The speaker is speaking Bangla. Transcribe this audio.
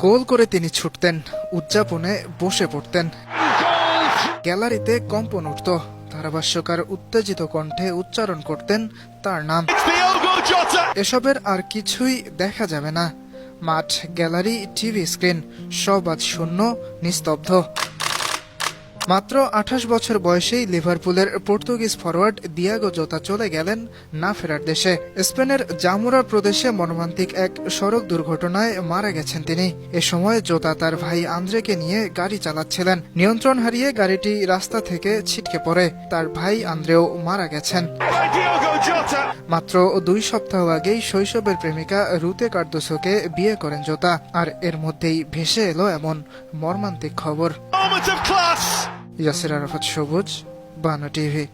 গোল করে তিনি ছুটতেন, উদযাপনে বসে পড়তেন, গ্যালারিতে কম্পন উঠত, ধারাভাষ্যকার উত্তেজিত কণ্ঠে উচ্চারণ করতেন তার নাম। এসবের আর কিছুই দেখা যাবে না। মাঠ, গ্যালারি, টিভি স্ক্রিন সব আজ শূন্য, নিস্তব্ধ। মাত্র 28 বছর বয়সেই লিভারপুলের পর্তুগিজ ফরোয়ার্ড দিয়াগো জোতা চলে গেলেন না ফেরার দেশে। স্পেনের জামুরা প্রদেশে মর্মান্তিক এক সড়ক দুর্ঘটনায় মারা গেছেন তিনি। এ সময় জোতা তার ভাই আন্দ্রেকে নিয়ে গাড়ি চালাচ্ছিলেন। নিয়ন্ত্রণ হারিয়ে গাড়িটি রাস্তা থেকে ছিটকে পড়ে। তার ভাই আন্দ্রেও মারা গেছেন। মাত্র 2 সপ্তাহ আগেই শৈশবের প্রেমিকা রুতে কার্দোসোকে বিয়ে করেন জোতা। আর এর মধ্যেই ভেসে এলো এমন মর্মান্তিক খবর। ইয়াসির আরাফাত সবুজ, বাংলা টিভি।